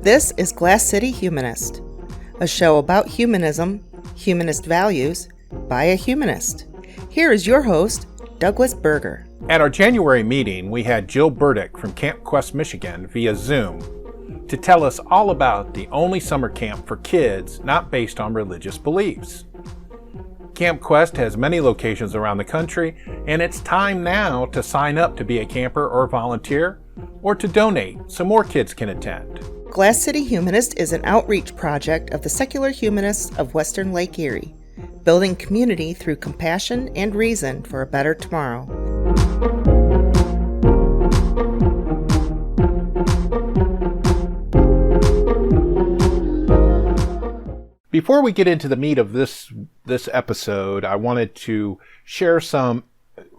This is Glass City Humanist, a show about humanism, humanist values, by a humanist. Here is your host, Douglas Berger. At our January meeting, we had Jill Burdick from Camp Quest, Michigan via Zoom to tell us all about the only summer camp for kids not based on religious beliefs. Camp Quest has many locations around the country, and it's time now to sign up to be a camper or volunteer, or to donate so more kids can attend. Glass City Humanist is an outreach project of the secular humanists of Western Lake Erie, building community through compassion and reason for a better tomorrow. Before we get into the meat of this episode, I wanted to share some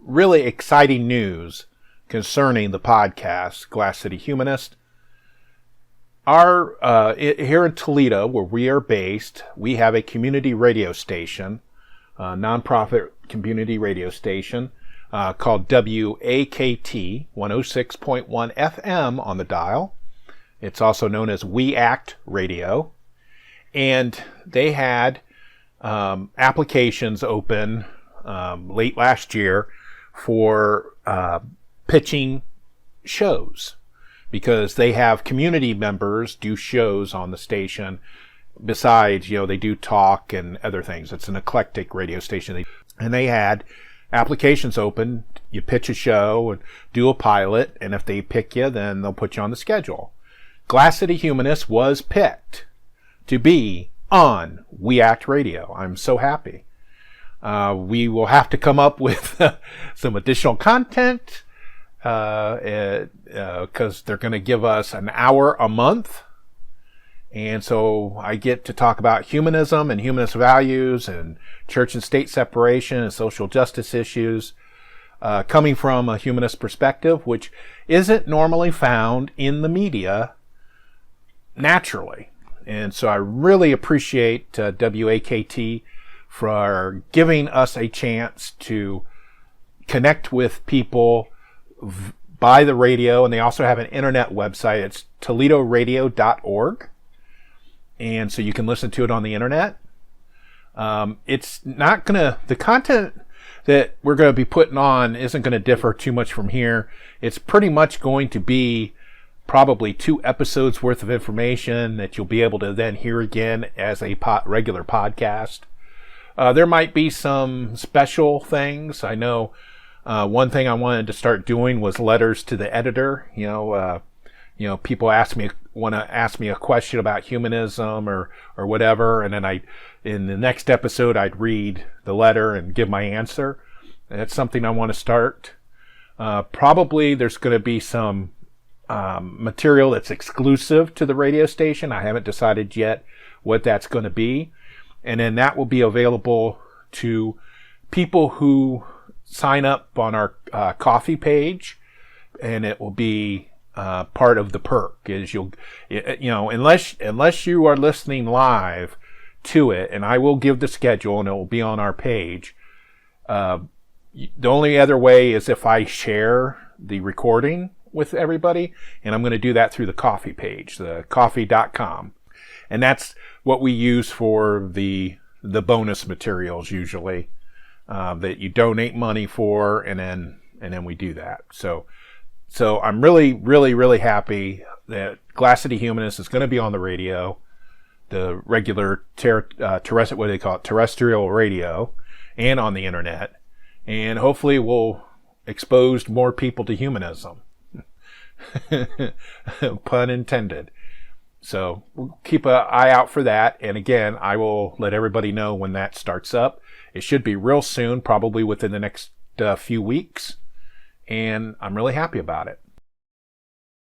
really exciting news concerning the podcast, Glass City Humanist. Here in Toledo, where we are based, we have a community radio station, a nonprofit community radio station called WAKT 106.1 FM on the dial. It's also known as WAKT Radio. And they had applications open late last year for pitching shows, because they have community members do shows on the station. Besides, they do talk and other things. It's an eclectic radio station. And they had applications open. You pitch a show and do a pilot, and if they pick you, then they'll put you on the schedule. Glass City Humanist was picked to be on WAKT Radio. I'm so happy. We will have to come up with some additional content because they're going to give us an hour a month. And so I get to talk about humanism and humanist values and church and state separation and social justice issues coming from a humanist perspective, which isn't normally found in the media naturally. And so I really appreciate WAKT for giving us a chance to connect with people by the radio. And they also have an internet website. It's toledoradio.org. And so you can listen to it on the internet. It's not going to, the content that we're going to be putting on isn't going to differ too much from here. It's pretty much going to be probably 2 episodes worth of information that you'll be able to then hear again as a regular podcast. There might be some special things. I know one thing I wanted to start doing was letters to the editor. People want to ask me a question about humanism or whatever, and then in the next episode I'd read the letter and give my answer. That's something I want to start. Probably there's going to be some material that's exclusive to the radio station. I haven't decided yet what that's going to be. And then that will be available to people who sign up on our coffee page, and it will be part of the perk. Is unless you are listening live to it, and I will give the schedule and it will be on our page. The only other way is if I share the recording with everybody, and I'm going to do that through the coffee page, the coffee.com. And that's what we use for the bonus materials usually, that you donate money for, and then we do that. So I'm really, really, really happy that Glass City Humanist is going to be on the radio, the regular terrestrial radio, and on the internet, and hopefully we'll expose more people to humanism. Pun intended. So we'll keep an eye out for that. And again, I will let everybody know when that starts up. It should be real soon, probably within the next few weeks. And I'm really happy about it.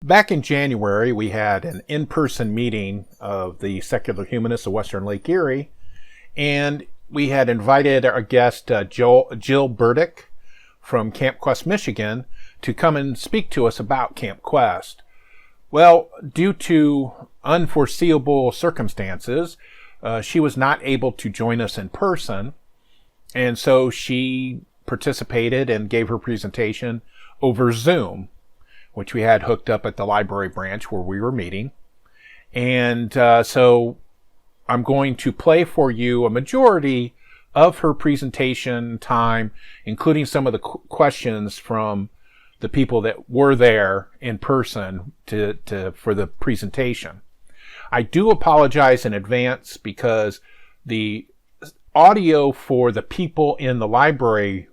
Back in January, we had an in-person meeting of the Secular Humanists of Western Lake Erie. And we had invited our guest, Jill Burdick from Camp Quest, Michigan, to come and speak to us about Camp Quest. Well, due to unforeseeable circumstances, she was not able to join us in person, and so she participated and gave her presentation over Zoom, which we had hooked up at the library branch where we were meeting. And so I'm going to play for you a majority of her presentation time, including some of the questions from the people that were there in person for the presentation. I do apologize in advance because the audio for the people in the library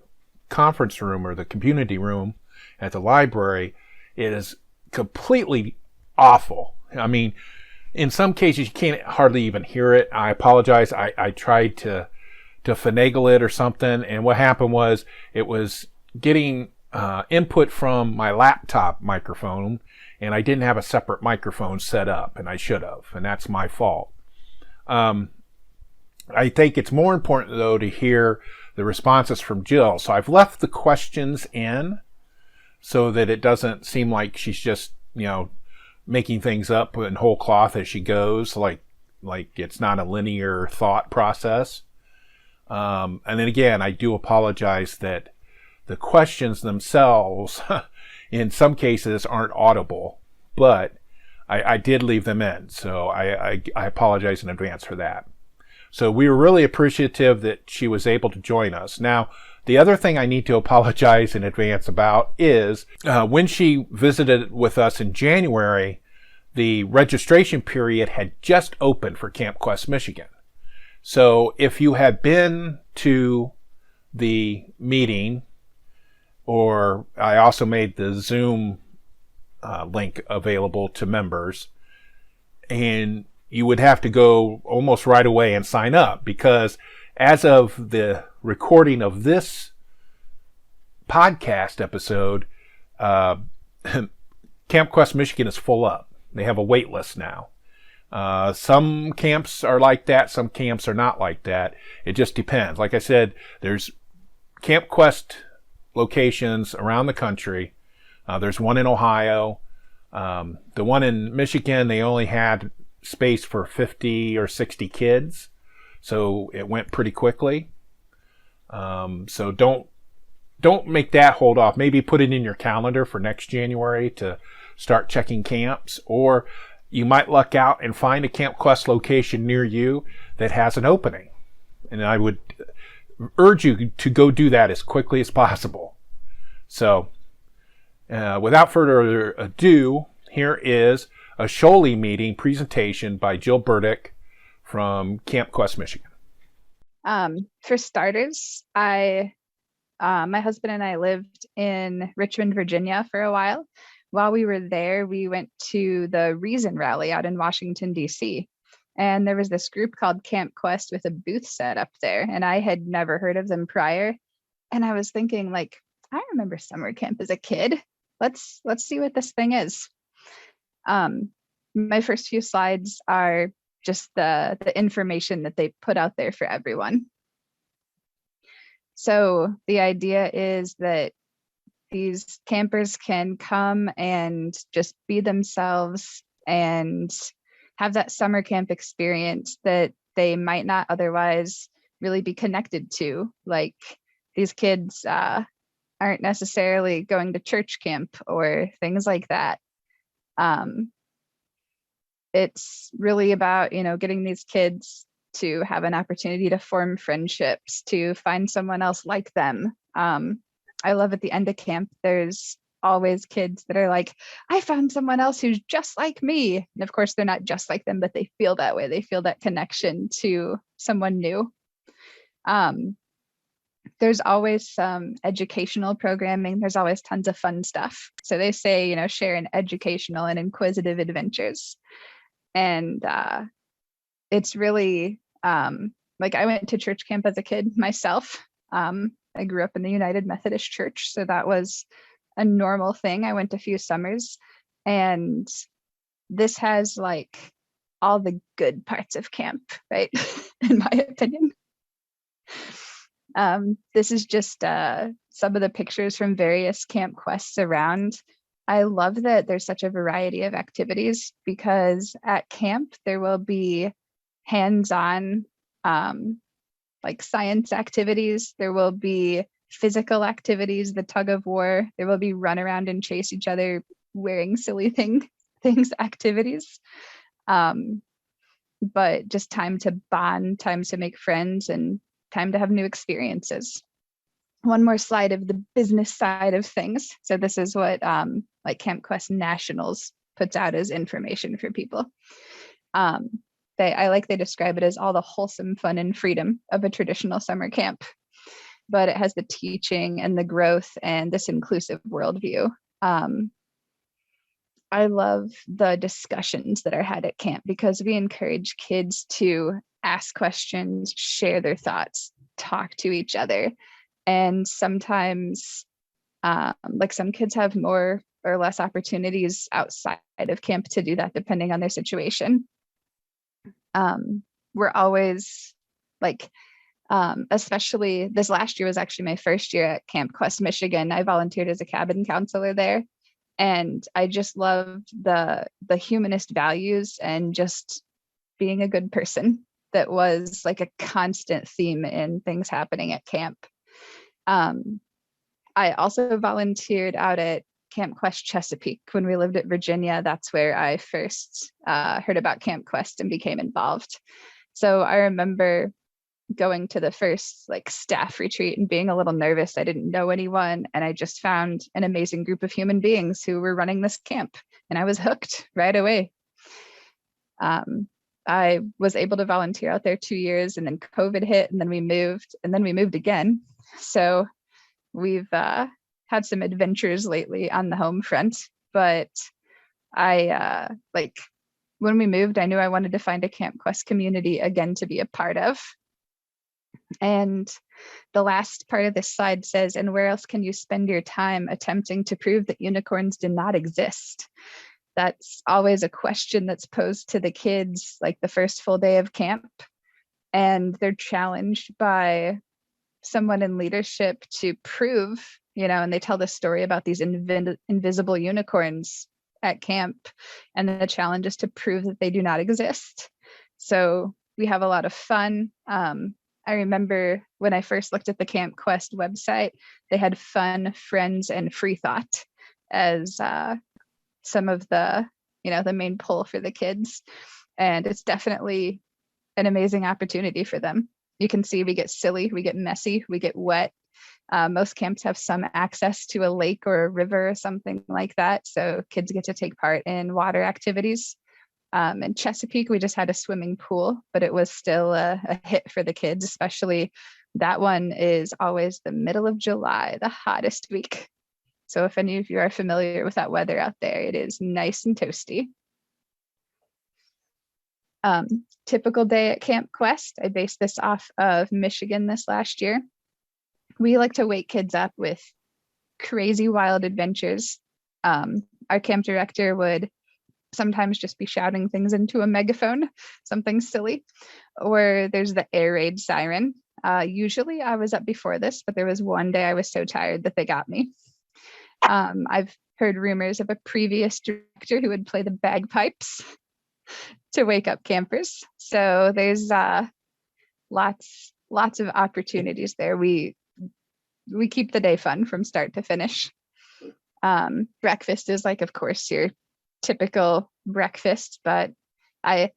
conference room or the community room at the library is completely awful. I mean, in some cases you can't hardly even hear it. I apologize. I tried to finagle it or something, and what happened was it was getting input from my laptop microphone, and I didn't have a separate microphone set up, and I should have, and that's my fault. I think it's more important, though, to hear the responses from Jill. So I've left the questions in so that it doesn't seem like she's just, making things up in whole cloth as she goes, like it's not a linear thought process. And then again, I do apologize that the questions themselves, in some cases, aren't audible, but I did leave them in. So I apologize in advance for that. So we were really appreciative that she was able to join us. Now, the other thing I need to apologize in advance about is when she visited with us in January, the registration period had just opened for Camp Quest Michigan. So if you had been to the meeting, or I also made the Zoom link available to members, and you would have to go almost right away and sign up, because as of the recording of this podcast episode, Camp Quest Michigan is full up. They have a wait list now. Some camps are like that. Some camps are not like that. It just depends. Like I said, there's Camp Quest locations around the country. There's one in Ohio. The one in Michigan, they only had space for 50 or 60 kids. So it went pretty quickly. So don't make that hold off. Maybe put it in your calendar for next January to start checking camps, or you might luck out and find a Camp Quest location near you that has an opening. And I would urge you to go do that as quickly as possible. So without further ado, here is a Sholey meeting presentation by Jill Burdick from Camp Quest Michigan. For starters, my husband and I lived in Richmond, Virginia for a while. While we were there, we went to the Reason Rally out in Washington, D.C. And there was this group called Camp Quest with a booth set up there. And I had never heard of them prior. And I was thinking, I remember summer camp as a kid. Let's see what this thing is. My first few slides are just the information that they put out there for everyone. So the idea is that these campers can come and just be themselves and have that summer camp experience that they might not otherwise really be connected to. Like, these kids aren't necessarily going to church camp or things like that. It's really about, getting these kids to have an opportunity to form friendships, to find someone else like them. I love at the end of camp, there's always kids that are like, I found someone else who's just like me. And of course, they're not just like them, but they feel that way. They feel that connection to someone new. There's always some educational programming. There's always tons of fun stuff. So they say, share in educational and inquisitive adventures. And it's really I went to church camp as a kid myself. I grew up in the United Methodist Church, so that was a normal thing. I went a few summers, and this has all the good parts of camp, right? In my opinion. This is just some of the pictures from various camp quests around. I love that there's such a variety of activities, because at camp there will be hands-on science activities. There will be physical activities, the tug of war. There will be run around and chase each other wearing silly things activities. But just time to bond, time to make friends, and time to have new experiences. One more slide of the business side of things. So this is what like Camp Quest Nationals puts out as information for people. They describe it as all the wholesome fun and freedom of a traditional summer camp, but it has the teaching and the growth and this inclusive worldview. I love the discussions that are had at camp because we encourage kids to ask questions, share their thoughts, talk to each other. And sometimes, like some kids have more or less opportunities outside of camp to do that, depending on their situation. We're always like, especially this last year was actually my first year at Camp Quest, Michigan. I volunteered as a cabin counselor there. And I just loved the humanist values and just being a good person. That was like a constant theme in things happening at camp. I also volunteered out at Camp Quest Chesapeake when we lived at Virginia. That's where I first heard about Camp Quest and became involved. So I remember going to the first like staff retreat and being a little nervous. I didn't know anyone, and I just found an amazing group of human beings who were running this camp, and I was hooked right away. I was able to volunteer out there 2 years, and then COVID hit, and then we moved again. So we've had some adventures lately on the home front, but I like when we moved, I knew I wanted to find a Camp Quest community again to be a part of. And the last part of this slide says, and where else can you spend your time attempting to prove that unicorns do not exist? That's always a question that's posed to the kids, like the first full day of camp. And they're challenged by someone in leadership to prove, and they tell this story about these invisible unicorns at camp. And the challenge is to prove that they do not exist. So we have a lot of fun. I remember when I first looked at the Camp Quest website, they had fun, friends, and free thought as some of the main pull for the kids. And it's definitely an amazing opportunity for them. You can see we get silly, we get messy, we get wet. Most camps have some access to a lake or a river or something like that. So kids get to take part in water activities. In Chesapeake, we just had a swimming pool, but it was still a hit for the kids, especially that one is always the middle of July, the hottest week. So if any of you are familiar with that weather out there, it is nice and toasty. Typical day at Camp Quest. I based this off of Michigan this last year. We like to wake kids up with crazy, wild adventures. Our camp director would sometimes just be shouting things into a megaphone, something silly, or there's the air raid siren. Usually I was up before this, but there was one day I was so tired that they got me. I've heard rumors of a previous director who would play the bagpipes to wake up campers. So there's lots of opportunities there. We keep the day fun from start to finish. Breakfast is like, of course, your typical breakfast, but I'll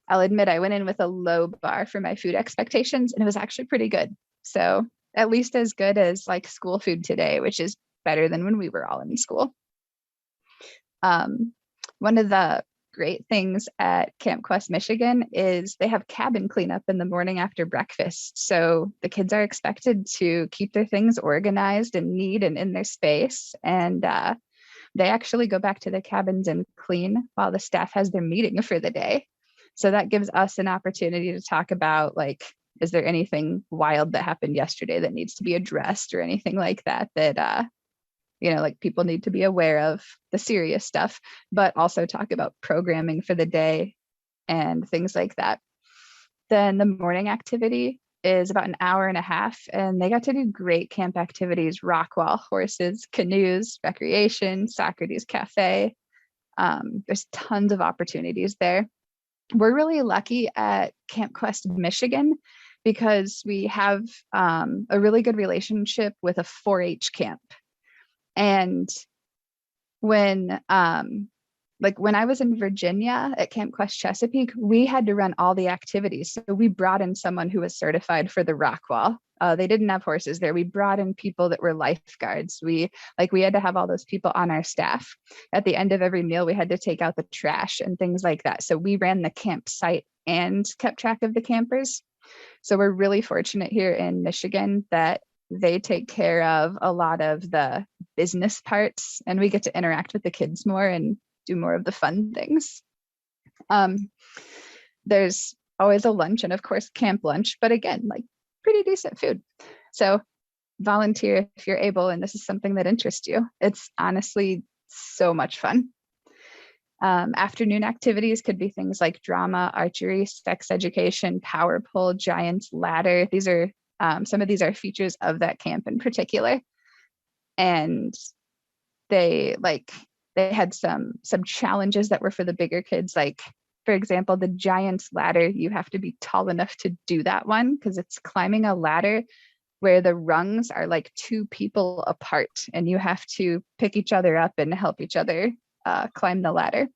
admit I went in with a low bar for my food expectations, and it was actually pretty good. So at least as good as like school food today, which is better than when we were all in school. One of the great things at Camp Quest, Michigan is they have cabin cleanup in the morning after breakfast. So the kids are expected to keep their things organized and neat and in their space. And they actually go back to their cabins and clean while the staff has their meeting for the day. So that gives us an opportunity to talk about, like, is there anything wild that happened yesterday that needs to be addressed or anything like that, like people need to be aware of the serious stuff, but also talk about programming for the day and things like that. Then the morning activity is about an hour and a half, and they got to do great camp activities: rock wall, horses, canoes, recreation, Socrates Cafe. There's tons of opportunities there. We're really lucky at Camp Quest, Michigan, because we have a really good relationship with a 4-H camp. And when like when I was in Virginia at Camp Quest Chesapeake, we had to run all the activities. So we brought in someone who was certified for the rock wall. They didn't have horses there. We brought in people that were lifeguards. We had to have all those people on our staff. At the end of every meal, we had to take out the trash and things like that. So we ran the campsite and kept track of the campers. So we're really fortunate here in Michigan that they take care of a lot of the business parts, and we get to interact with the kids more and do more of the fun things. There's always a lunch, and of course camp lunch, but again, like pretty decent food. So volunteer if you're able, and this is something that interests you. It's honestly so much fun. Afternoon activities could be things like drama, archery, sex education, power pole, giant ladder. These are some of these are features of that camp in particular. And they had some challenges that were for the bigger kids. Like, for example, the giant ladder, you have to be tall enough to do that one because it's climbing a ladder where the rungs are like 2 people apart, and you have to pick each other up and help each other climb the ladder.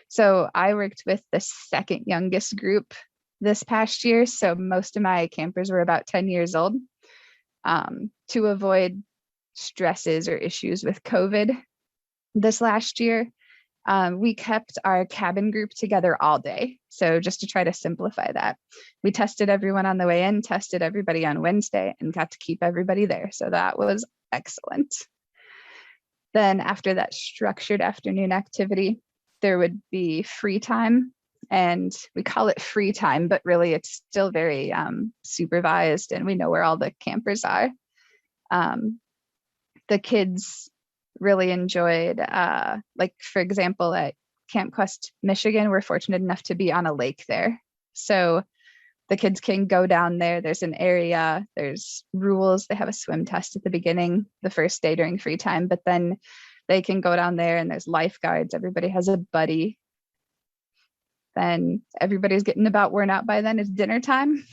So I worked with the second youngest group this past year. So most of my campers were about 10 years old. To avoid stresses or issues with COVID this last year, we kept our cabin group together all day. So just to try to simplify that, we tested everyone on the way in, tested everybody on Wednesday, and got to keep everybody there. So that was excellent. Then after that structured afternoon activity, there would be free time, and we call it free time, but really it's still very supervised, and we know where all the campers are. The kids really enjoyed, like for example, at Camp Quest, Michigan, we're fortunate enough to be on a lake there. So the kids can go down there. There's an area, there's rules. They have a swim test at the beginning, the first day during free time, but then they can go down there and there's lifeguards. Everybody has a buddy. Then everybody's getting about worn out by then. It's dinner time.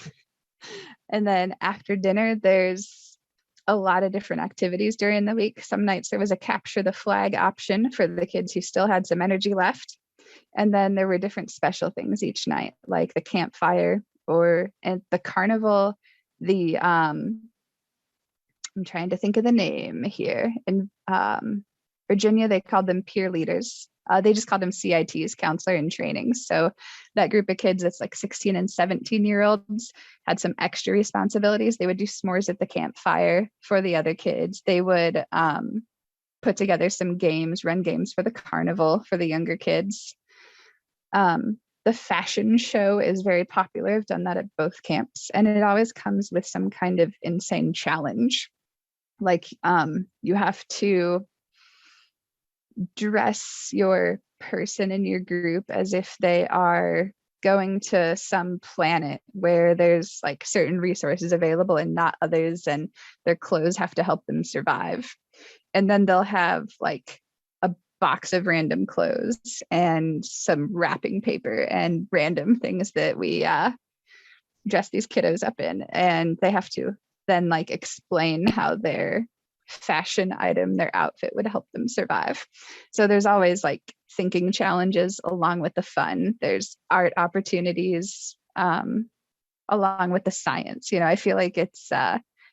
And then after dinner, there's a lot of different activities during the week. Some nights there was a capture the flag option for the kids who still had some energy left. And then there were different special things each night, like the campfire or at the carnival, I'm trying to think of the name here. In Virginia, they called them peer leaders. They just called them CITs, counselor in training. So that group of kids that's like 16 and 17-year-olds had some extra responsibilities. They would do s'mores at the campfire for the other kids. They would put together some games, run games for the carnival for the younger kids. The fashion show is very popular. I've done that at both camps, and it always comes with some kind of insane challenge. Like you have to dress your person in your group as if they are going to some planet where there's like certain resources available and not others, and their clothes have to help them survive. And then they'll have like a box of random clothes and some wrapping paper and random things that we dress these kiddos up in, and they have to then like explain how their fashion item, their outfit would help them survive. So there's always like thinking challenges along with the fun. There's art opportunities along with the science. You know, I feel like it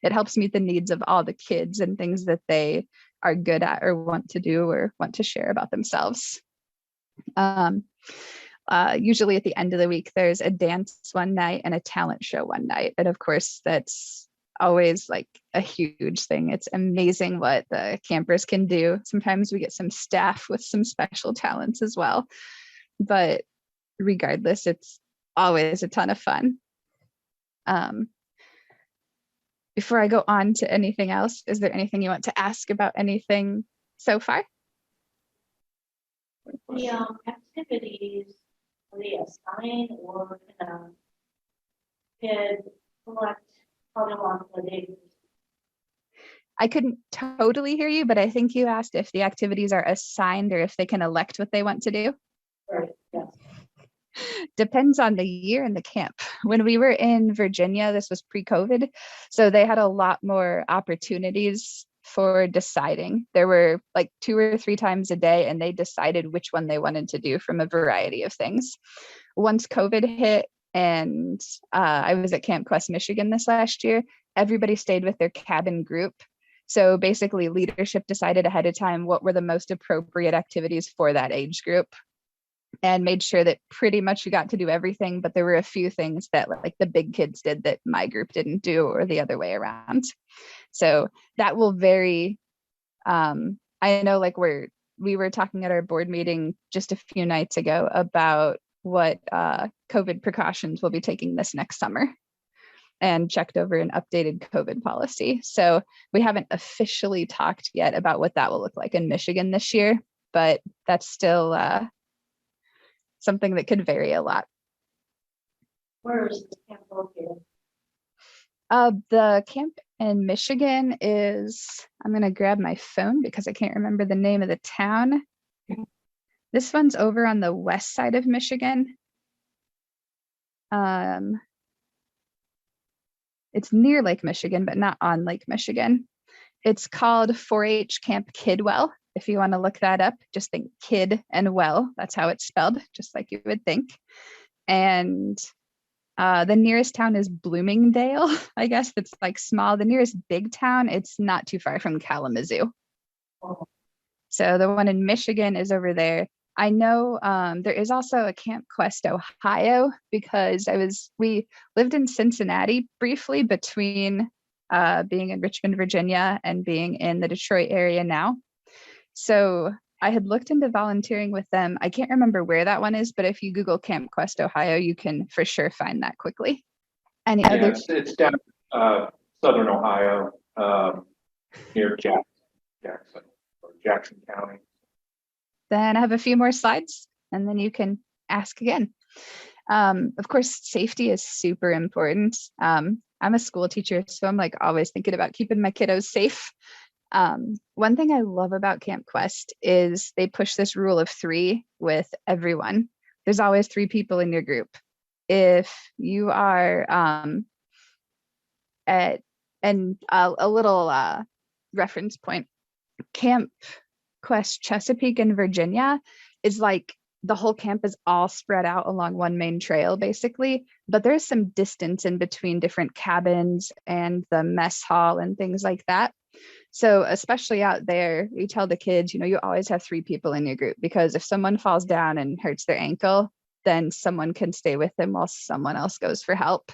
helps meet the needs of all the kids and things that they are good at or want to do or want to share about themselves. Usually at the end of the week, there's a dance one night and a talent show one night. And of course, that's always like a huge thing. It's amazing what the campers can do. Sometimes we get some staff with some special talents as well. But regardless, it's always a ton of fun. Before I go on to anything else, is there anything you want to ask about anything so far? The activities, are they assigned or kid select how they want the day? I couldn't totally hear you, but I think you asked if the activities are assigned or if they can elect what they want to do. Right, yes. Depends on the year and the camp. When we were in Virginia, this was pre-COVID, so they had a lot more opportunities for deciding. There were like 2 or 3 times a day, and they decided which one they wanted to do from a variety of things. Once COVID hit, and I was at Camp Quest, Michigan this last year, everybody stayed with their cabin group. So basically, leadership decided ahead of time what were the most appropriate activities for that age group, and made sure that pretty much you got to do everything, but there were a few things that like the big kids did that my group didn't do, or the other way around. So that will vary. I know like we were talking at our board meeting just a few nights ago about what COVID precautions we'll be taking this next summer, and checked over an updated COVID policy. So we haven't officially talked yet about what that will look like in Michigan this year, but that's still something that could vary a lot. Where is the camp located? The camp in Michigan is, I'm going to grab my phone because I can't remember the name of the town. This one's over on the west side of Michigan. It's near Lake Michigan, but not on Lake Michigan. It's called 4-H Camp Kidwell. If you want to look that up, just think kid and well. That's how it's spelled, just like you would think. And the nearest town is Bloomingdale, I guess. That's like small. The nearest big town, it's not too far from Kalamazoo. Oh. So the one in Michigan is over there. I know there is also a Camp Quest, Ohio, because we lived in Cincinnati briefly between being in Richmond, Virginia, and being in the Detroit area now. So I had looked into volunteering with them. I can't remember where that one is, but if you Google Camp Quest, Ohio, you can for sure find that quickly. It's down southern Ohio, near Jackson County. Then I have a few more slides, and then you can ask again. Of course, safety is super important. I'm a school teacher, so I'm like always thinking about keeping my kiddos safe. One thing I love about Camp Quest is they push this rule of 3 with everyone. There's always 3 people in your group. If you are a little reference point, Camp Quest Chesapeake in Virginia is like the whole camp is all spread out along one main trail basically, but there's some distance in between different cabins and the mess hall and things like that. So especially out there, we tell the kids, you always have 3 people in your group, because if someone falls down and hurts their ankle, then someone can stay with them while someone else goes for help.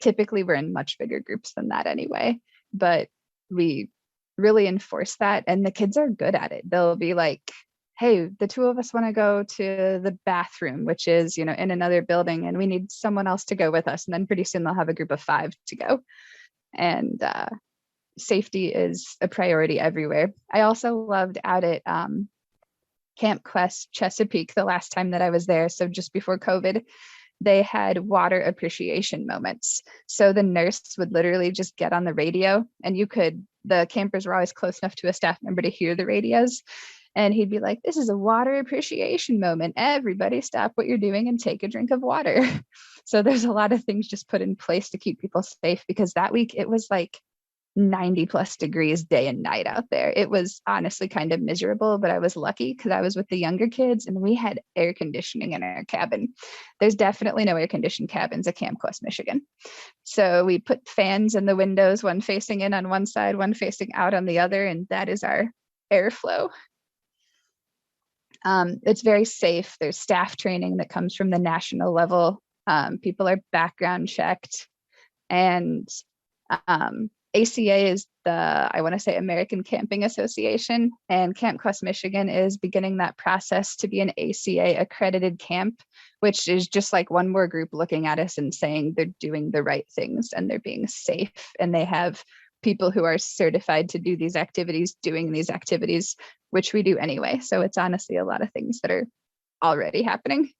Typically we're in much bigger groups than that anyway, but we really enforce that, and the kids are good at it. They'll be like, hey, the 2 of us want to go to the bathroom, which is, in another building, and we need someone else to go with us. And then pretty soon they'll have a group of 5 to go. And safety is a priority everywhere. I also loved out at Camp Quest Chesapeake the last time that I was there. So just before COVID, they had water appreciation moments. So the nurse would literally just get on the radio, and the campers were always close enough to a staff member to hear the radios. And he'd be like, this is a water appreciation moment. Everybody stop what you're doing and take a drink of water. So there's a lot of things just put in place to keep people safe, because that week it was like 90 plus degrees day and night out there. It was honestly kind of miserable, but I was lucky because I was with the younger kids and we had air conditioning in our cabin. There's definitely no air conditioned cabins at Camp Quest, Michigan. So we put fans in the windows, one facing in on one side, one facing out on the other, and that is our airflow. It's very safe. There's staff training that comes from the national level. People are background checked, and ACA is I want to say American Camping Association, and Camp Quest Michigan is beginning that process to be an ACA accredited camp, which is just like one more group looking at us and saying they're doing the right things and they're being safe, and they have people who are certified to do these activities doing these activities, which we do anyway. So it's honestly a lot of things that are already happening.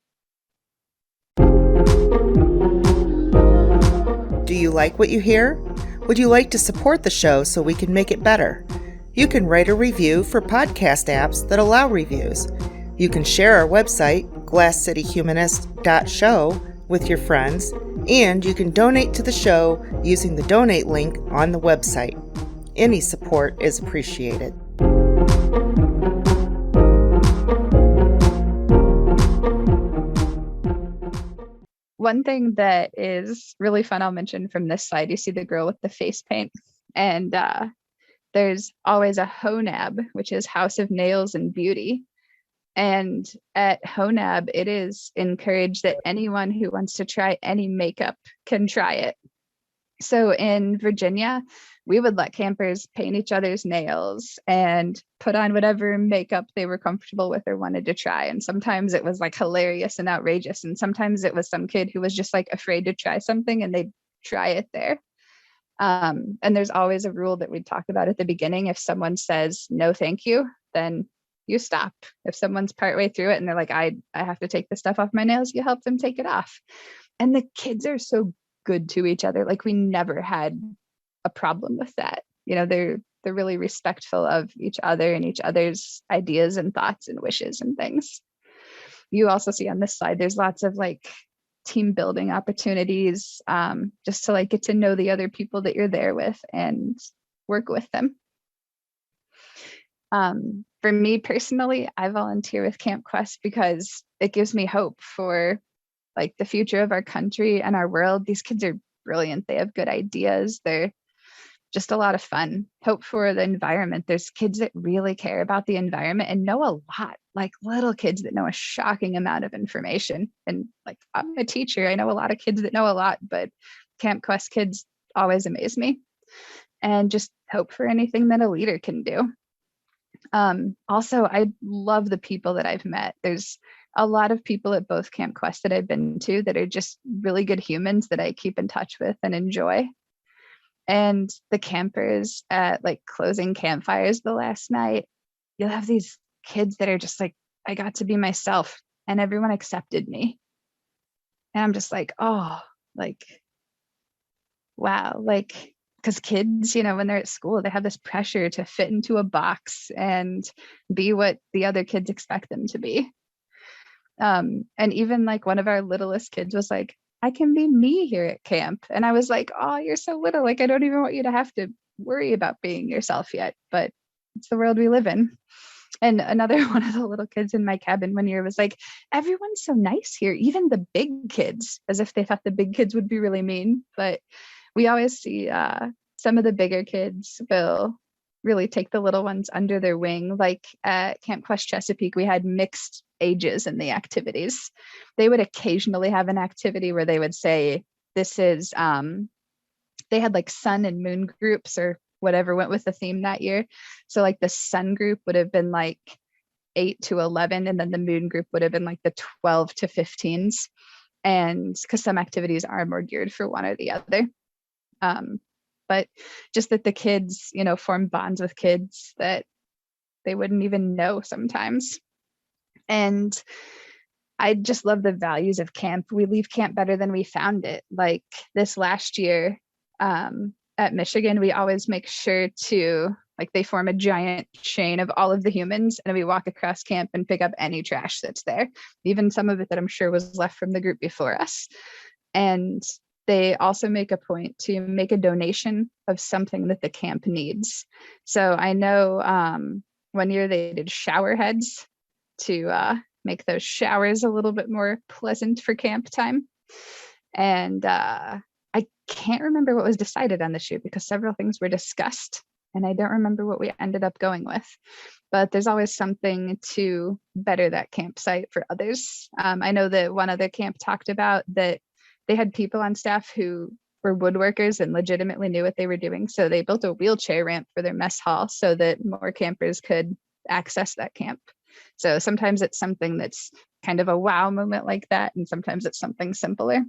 Do you like what you hear? Would you like to support the show so we can make it better? You can write a review for podcast apps that allow reviews. You can share our website, glasscityhumanist.show, with your friends, and you can donate to the show using the donate link on the website. Any support is appreciated. One thing that is really fun, I'll mention from this slide, you see the girl with the face paint, and there's always a HONAB, which is House of Nails and Beauty. And at HONAB, it is encouraged that anyone who wants to try any makeup can try it. So in Virginia, we would let campers paint each other's nails and put on whatever makeup they were comfortable with or wanted to try. And sometimes it was like hilarious and outrageous. And sometimes it was some kid who was just like afraid to try something and they'd try it there. And there's always a rule that we talk about at the beginning. If someone says, no, thank you, then you stop. If someone's partway through it and they're like, I have to take the stuff off my nails, you help them take it off. And the kids are so good to each other. Like we never had a problem with that. You know, they're really respectful of each other and each other's ideas and thoughts and wishes and things. You also see on this slide, there's lots of like team building opportunities, just to like get to know the other people that you're there with and work with them. For me personally, I volunteer with Camp Quest because it gives me hope for like the future of our country and our world. These kids are brilliant. They have good ideas. They're just a lot of fun. Hope for the environment. There's kids that really care about the environment and know a lot, like little kids that know a shocking amount of information. And like I'm a teacher, I know a lot of kids that know a lot, but Camp Quest kids always amaze me. And just hope for anything that a leader can do. Also, I love the people that I've met. There's a lot of people at both Camp Quest that I've been to that are just really good humans that I keep in touch with and enjoy. And the campers at like closing campfires the last night, you'll have these kids that are just like, I got to be myself and everyone accepted me. And I'm just like, oh, like, wow, like, because kids, you know, when they're at school, they have this pressure to fit into a box and be what the other kids expect them to be. And even like one of our littlest kids was like, I can be me here at camp. And I was like, oh, you're so little. Like, I don't even want you to have to worry about being yourself yet, but it's the world we live in. And another one of the little kids in my cabin one year was like, everyone's so nice here, even the big kids, as if they thought the big kids would be really mean. But we always see some of the bigger kids will really take the little ones under their wing. Like at Camp Quest Chesapeake, we had mixed ages in the activities. They would occasionally have an activity where they would say, this is, they had like sun and moon groups or whatever went with the theme that year. So like the sun group would have been like 8 to 11, and then the moon group would have been like the 12 to 15s. And because some activities are more geared for one or the other. But just that the kids, you know, form bonds with kids that they wouldn't even know sometimes. And I just love the values of camp. We leave camp better than we found it. Like this last year at Michigan, we always make sure to, like, they form a giant chain of all of the humans, and we walk across camp and pick up any trash that's there, even some of it that I'm sure was left from the group before us. And they also make a point to make a donation of something that the camp needs. So I know one year they did shower heads to make those showers a little bit more pleasant for camp time. And I can't remember what was decided on this year because several things were discussed and I don't remember what we ended up going with. But there's always something to better that campsite for others. I know that one other camp talked about that they had people on staff who were woodworkers and legitimately knew what they were doing. So they built a wheelchair ramp for their mess hall so that more campers could access that camp. So sometimes it's something that's kind of a wow moment like that, and sometimes it's something simpler.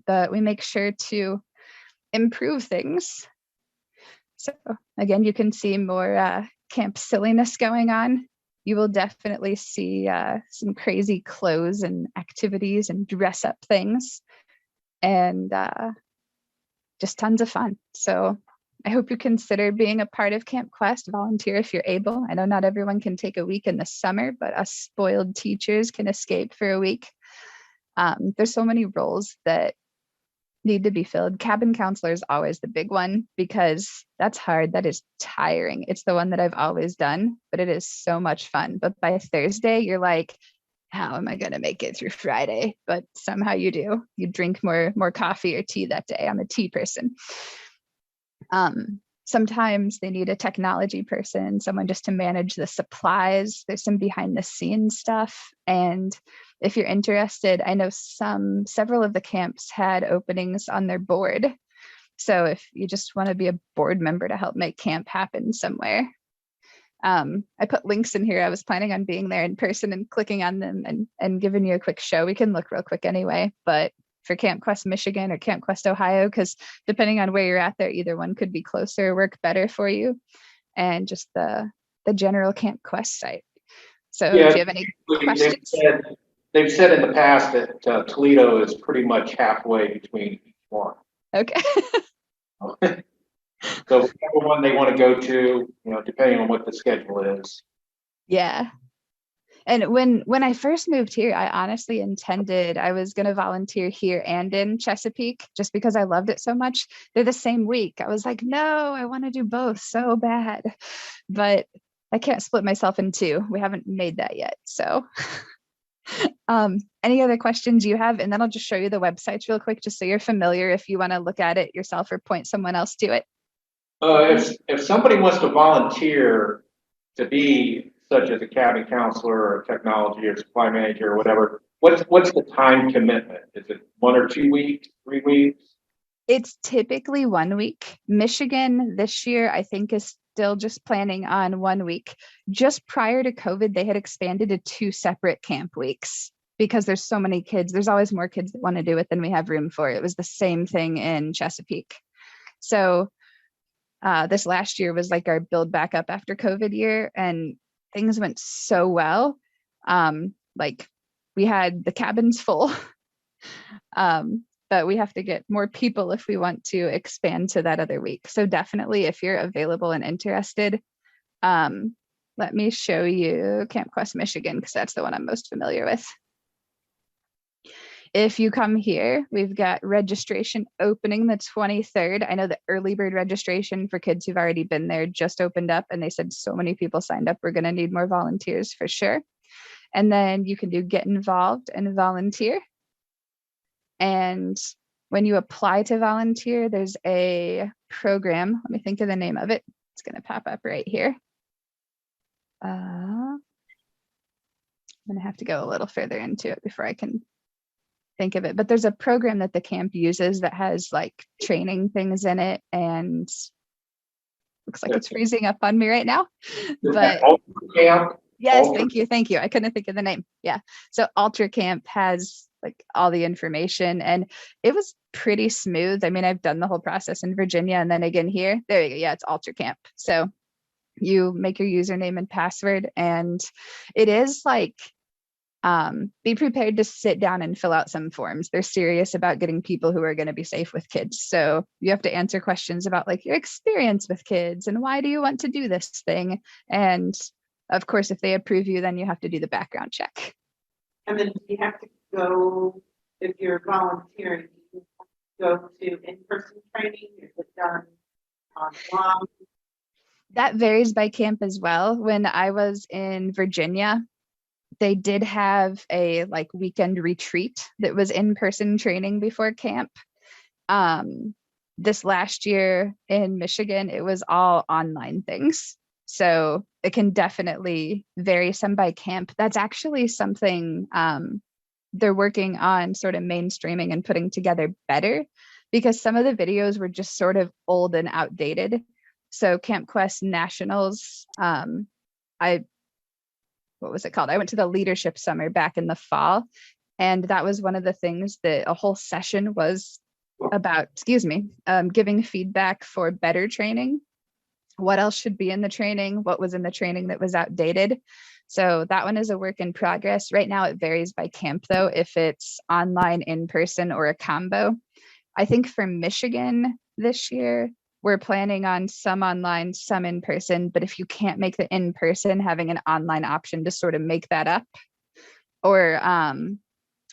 But we make sure to improve things. So again, you can see more camp silliness going on. You will definitely see some crazy clothes and activities and dress up things, and just tons of fun. So I hope you consider being a part of Camp Quest. Volunteer if you're able. I know not everyone can take a week in the summer, but us spoiled teachers can escape for a week. There's so many roles that need to be filled. Cabin counselor is always the big one because that's hard. That is tiring. It's the one that I've always done, but it is so much fun. But by Thursday, you're like, how am I going to make it through Friday? But somehow you do. You drink more coffee or tea that day. I'm a tea person. Sometimes they need a technology person, someone just to manage the supplies. There's some behind the scenes stuff. And if you're interested, I know several of the camps had openings on their board. So if you just want to be a board member to help make camp happen somewhere, I put links in here. I was planning on being there in person and clicking on them and giving you a quick show. We can look real quick anyway, but for Camp Quest Michigan or Camp Quest Ohio, because depending on where you're at there, either one could be closer, work better for you, and just the general Camp Quest site. So do you have any questions? They've said in the past that Toledo is pretty much halfway between each one. Okay. So whichever one they want to go to, depending on what the schedule is. Yeah. And when I first moved here, I honestly intended I was going to volunteer here and in Chesapeake just because I loved it so much. They're the same week. I was like, no, I want to do both so bad, but I can't split myself in two. We haven't made that yet. So any other questions you have? And then I'll just show you the websites real quick, just so you're familiar if you want to look at it yourself or point someone else to it. If somebody wants to volunteer to be such as a cabin counselor or technology or supply manager or whatever, what's the time commitment? Is it 1 or 2 weeks, 3 weeks? It's typically 1 week. Michigan this year, I think, is still just planning on 1 week. Just prior to COVID, they had expanded to 2 separate camp weeks because there's so many kids. There's always more kids that want to do it than we have room for. It was the same thing in Chesapeake. So this last year was like our build back up after COVID year, and things went so well. Like we had the cabins full, but we have to get more people if we want to expand to that other week. So definitely, if you're available and interested, let me show you Camp Quest Michigan, because that's the one I'm most familiar with. If you come here, we've got registration opening the 23rd. I know the early bird registration for kids who've already been there just opened up, and they said so many people signed up. We're going to need more volunteers for sure. And then you can do get involved and volunteer. And when you apply to volunteer, there's a program. Let me think of the name of it. It's going to pop up right here. I'm going to have to go a little further into it before I can think of it, but there's a program that the camp uses that has like training things in it, and looks like it's freezing up on me right now. But yes, thank you. I couldn't think of the name. Yeah, so Ultra Camp has like all the information, and it was pretty smooth. I mean, I've done the whole process in Virginia, and then again here. There you go. Yeah, it's Ultra Camp. So you make your username and password, and it is like, be prepared to sit down and fill out some forms. They're serious about getting people who are going to be safe with kids. So you have to answer questions about like your experience with kids and why do you want to do this thing? And of course, if they approve you, then you have to do the background check. And then you have to go, if you're volunteering, you go to in-person training. Is it done online? That varies by camp as well. When I was in Virginia, they did have a like weekend retreat that was in-person training before camp. This last year in Michigan, it was all online things. So it can definitely vary some by camp. That's actually something they're working on sort of mainstreaming and putting together better, because some of the videos were just sort of old and outdated. So Camp Quest Nationals, what was it called? I went to the leadership summer back in the fall, and that was one of the things that a whole session was about, giving feedback for better training. What else should be in the training? What was in the training that was outdated? So that one is a work in progress. Right now it varies by camp though, if it's online, in person, or a combo. I think for Michigan this year, we're planning on some online, some in person, but if you can't make the in person, having an online option to sort of make that up. Or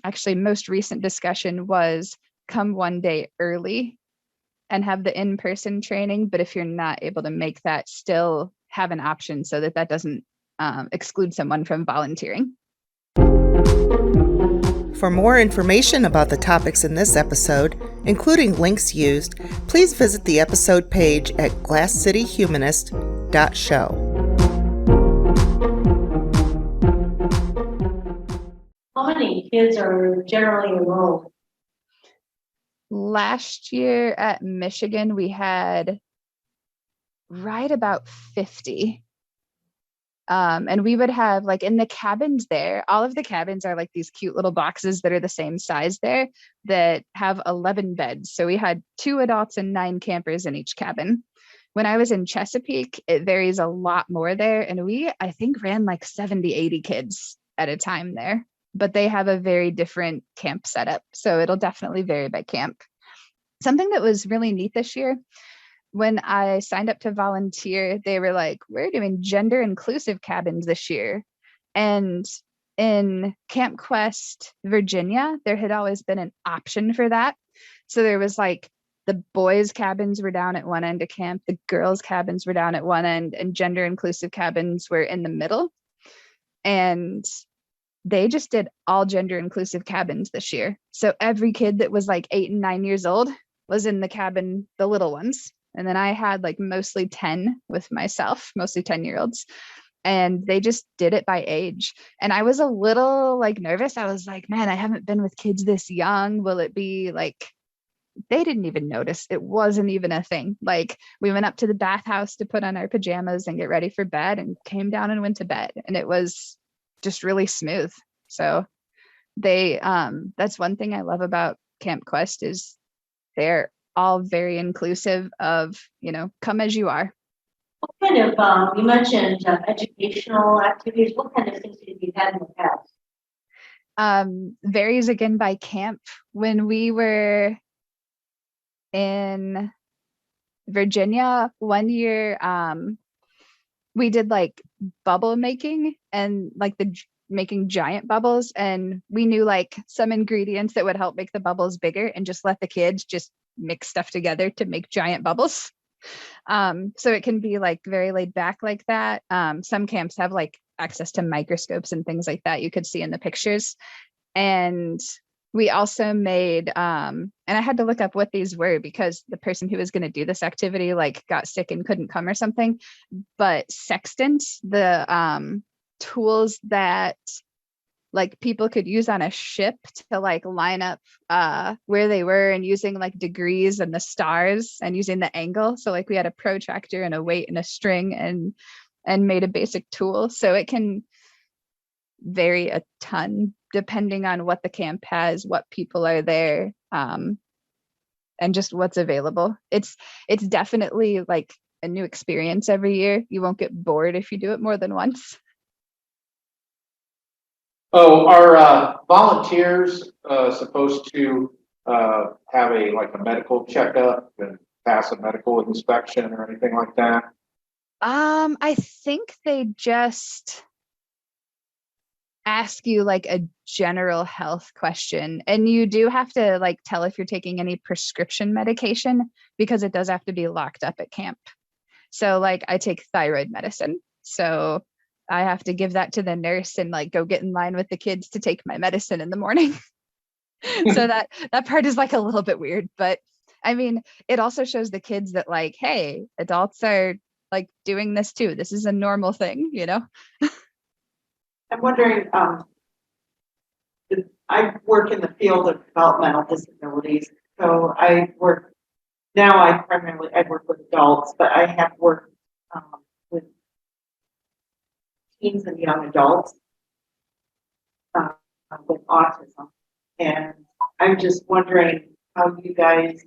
actually most recent discussion was come one day early and have the in-person training. But if you're not able to make that, still have an option so that that doesn't exclude someone from volunteering. For more information about the topics in this episode, including links used, please visit the episode page at glasscityhumanist.show. How many kids are generally enrolled? Last year at Michigan, we had right about 50. And we would have, like, in the cabins there, all of the cabins are like these cute little boxes that are the same size there that have 11 beds. So we had 2 adults and 9 campers in each cabin. When I was in Chesapeake, it varies a lot more there. And we, I think, ran like 70, 80 kids at a time there. But they have a very different camp setup. So it'll definitely vary by camp. Something that was really neat this year, when I signed up to volunteer, they were like, we're doing gender inclusive cabins this year. And in Camp Quest, Virginia, there had always been an option for that. So there was like the boys' cabins were down at one end of camp, the girls' cabins were down at one end, and gender inclusive cabins were in the middle. And they just did all gender inclusive cabins this year. So every kid that was like 8 and 9 years old was in the cabin, the little ones. And then I had like mostly 10 with myself, mostly 10-year-olds. And they just did it by age. And I was a little like nervous. I was like, man, I haven't been with kids this young. Will it be like, they didn't even notice. It wasn't even a thing. Like, we went up to the bathhouse to put on our pajamas and get ready for bed and came down and went to bed. And it was just really smooth. So they, that's one thing I love about Camp Quest is they're all very inclusive of, you know, come as you are. What kind of, you mentioned educational activities. What kind of things have you had in the past? Varies again by camp. When we were in Virginia one year, we did like bubble making and like making giant bubbles, and we knew like some ingredients that would help make the bubbles bigger, and just let the kids just mix stuff together to make giant bubbles. So it can be like very laid back like that. Some camps have like access to microscopes and things like that you could see in the pictures. And we also made, and I had to look up what these were because the person who was going to do this activity like got sick and couldn't come or something. But sextants, the tools that like people could use on a ship to like line up where they were, and using like degrees and the stars and using the angle. So like we had a protractor and a weight and a string and made a basic tool. So it can vary a ton depending on what the camp has, what people are there, and just what's available. It's definitely like a new experience every year. You won't get bored if you do it more than once. Oh, are volunteers supposed to have a medical checkup and pass a medical inspection or anything like that? I think they just ask you like a general health question, and you do have to like tell if you're taking any prescription medication, because it does have to be locked up at camp. So like I take thyroid medicine, so I have to give that to the nurse and like go get in line with the kids to take my medicine in the morning. So that part is like a little bit weird, but I mean, it also shows the kids that like, hey, adults are like doing this too. This is a normal thing, you know? I'm wondering, I work in the field of developmental disabilities. So I work with adults, but I have worked with teens and young adults with autism. And I'm just wondering how you guys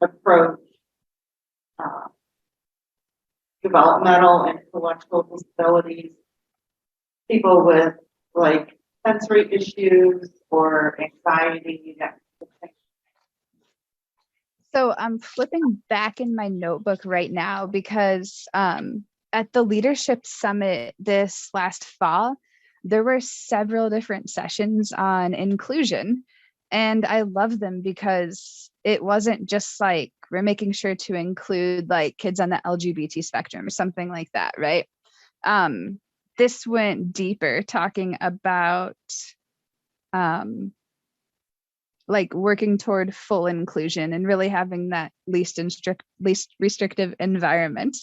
approach developmental and intellectual disabilities, people with like sensory issues or anxiety. So I'm flipping back in my notebook right now because at the Leadership Summit this last fall, there were several different sessions on inclusion. And I love them because it wasn't just like we're making sure to include like kids on the LGBT spectrum or something like that, right? This went deeper, talking about like working toward full inclusion and really having that least restrictive environment.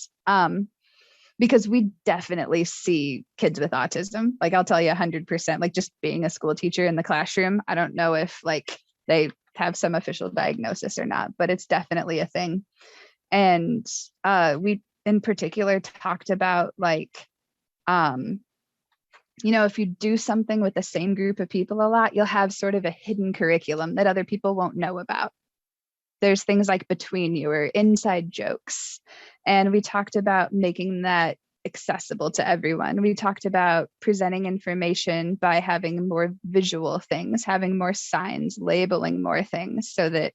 Because we definitely see kids with autism. Like I'll tell you 100%, like just being a school teacher in the classroom, I don't know if like they have some official diagnosis or not, but it's definitely a thing. And we in particular talked about like, if you do something with the same group of people a lot, you'll have sort of a hidden curriculum that other people won't know about. There's things like between you or inside jokes. And we talked about making that accessible to everyone. We talked about presenting information by having more visual things, having more signs, labeling more things, so that,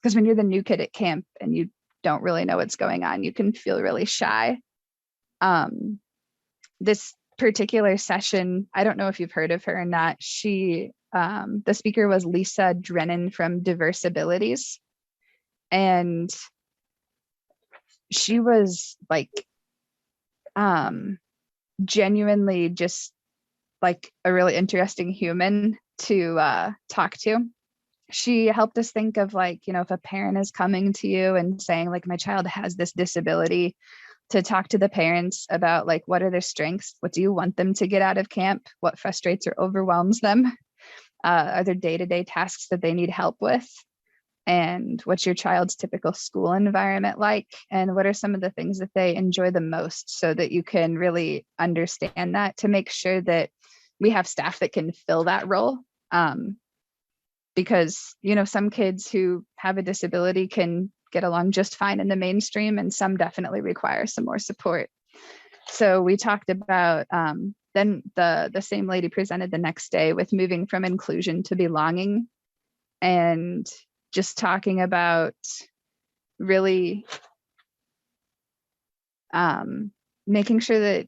because when you're the new kid at camp and you don't really know what's going on, you can feel really shy. This particular session, I don't know if you've heard of her or not. She, the speaker was Lisa Drennan from Diverse Abilities. And she was like genuinely just like a really interesting human to talk to. She helped us think of like, if a parent is coming to you and saying like, my child has this disability, to talk to the parents about like, what are their strengths? What do you want them to get out of camp? What frustrates or overwhelms them? Are there day-to-day tasks that they need help with? And what's your child's typical school environment like? And what are some of the things that they enjoy the most, so that you can really understand that, to make sure that we have staff that can fill that role. Because, some kids who have a disability can get along just fine in the mainstream, and some definitely require some more support. So we talked about, then the same lady presented the next day with moving from inclusion to belonging, and just talking about really making sure that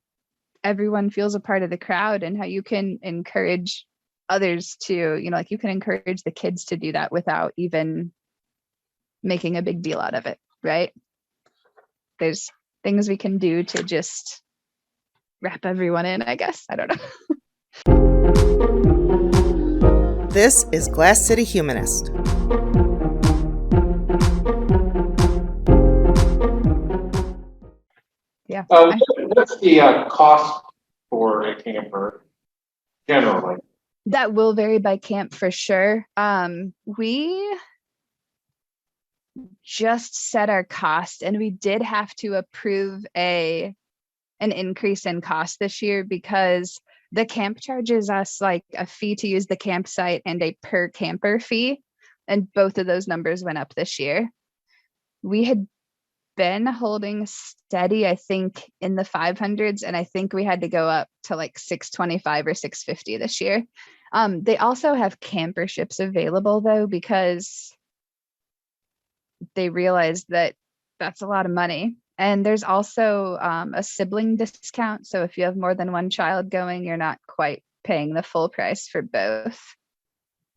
everyone feels a part of the crowd, and how you can encourage others to, like you can encourage the kids to do that without even making a big deal out of it, right? There's things we can do to just wrap everyone in, I guess. I don't know. This is Glass City Humanist. Yeah. What's the cost for a camper generally? That will vary by camp for sure. We just set our cost, and we did have to approve an increase in cost this year, because the camp charges us like a fee to use the campsite and a per camper fee, and both of those numbers went up this year. We had been holding steady, I think, in the 500s, and I think we had to go up to like 625 or 650 this year. They also have camperships available though, because they realized that that's a lot of money. And there's also a sibling discount. So if you have more than one child going, you're not quite paying the full price for both.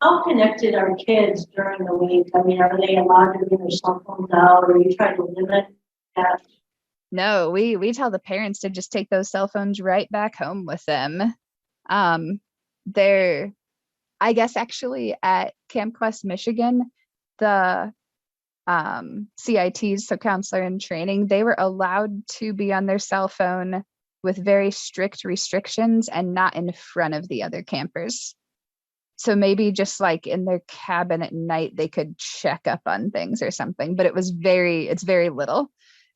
How connected are kids during the week? I mean, are they allowed to bring their cell phones out, or you try to limit that? No, we tell the parents to just take those cell phones right back home with them. They're, I guess, actually at Camp Quest, Michigan, the CITs, so counselor in training, they were allowed to be on their cell phone with very strict restrictions and not in front of the other campers. So maybe just like in their cabin at night, they could check up on things or something, but it's very little.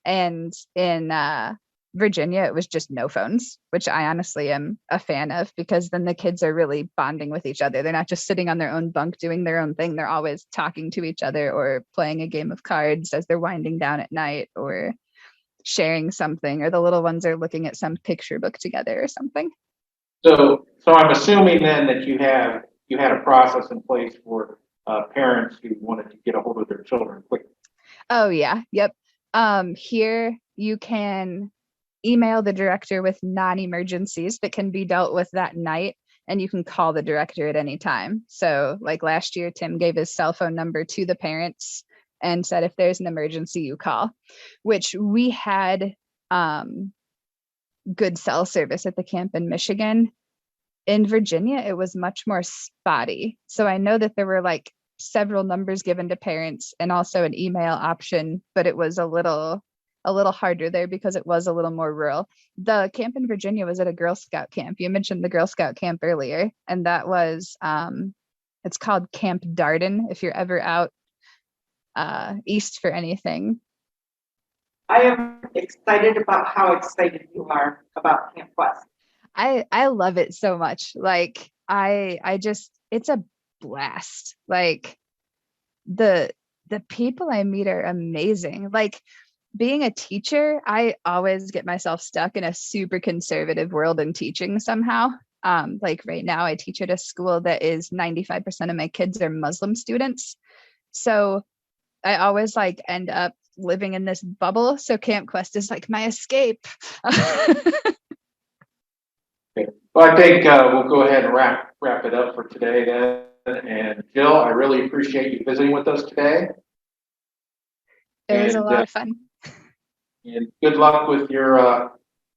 And in Virginia, it was just no phones, which I honestly am a fan of, because then the kids are really bonding with each other. They're not just sitting on their own bunk doing their own thing. They're always talking to each other or playing a game of cards as they're winding down at night, or sharing something, or the little ones are looking at some picture book together or something. So I'm assuming then that you had a process in place for parents who wanted to get a hold of their children quickly. Oh yeah, yep. Here you can email the director with non-emergencies that can be dealt with that night, and you can call the director at any time. So like last year, Tim gave his cell phone number to the parents and said, if there's an emergency, you call, which we had good cell service at the camp in Michigan. In Virginia, it was much more spotty. So I know that there were like several numbers given to parents and also an email option, but it was a little harder there because it was a little more rural. The camp in Virginia was at a Girl Scout camp. You mentioned the Girl Scout camp earlier, and that was it's called Camp Darden if you're ever out east for anything. I am excited about how excited you are about Camp Quest. I love it so much. Like I just, it's a blast. Like the people I meet are amazing. Like being a teacher, I always get myself stuck in a super conservative world in teaching somehow. Like right now I teach at a school that is 95% of my kids are Muslim students. So I always like end up living in this bubble. So Camp Quest is like my escape. Well, I think we'll go ahead and wrap it up for today then. And Jill, I really appreciate you visiting with us today. It was a lot of fun. And good luck with your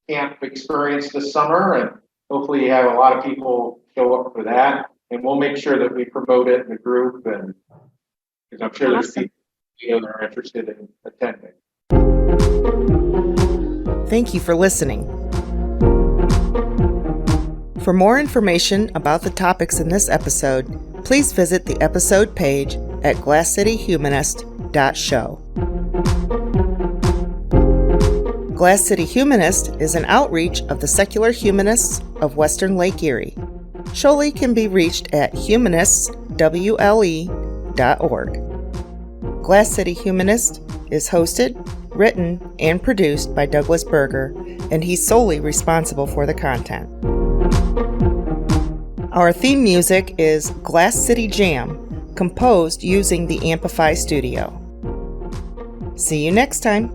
camp experience this summer. And hopefully you have a lot of people show up for that. And we'll make sure that we promote it in the group, and because I'm sure there's people that are interested in attending. Thank you for listening. For more information about the topics in this episode, please visit the episode page at glasscityhumanist.show. Glass City Humanist is an outreach of the Secular Humanists of Western Lake Erie. Sholi can be reached at humanistswle.org. Glass City Humanist is hosted, written, and produced by Douglas Berger, and he's solely responsible for the content. Our theme music is Glass City Jam, composed using the Amplify Studio. See you next time.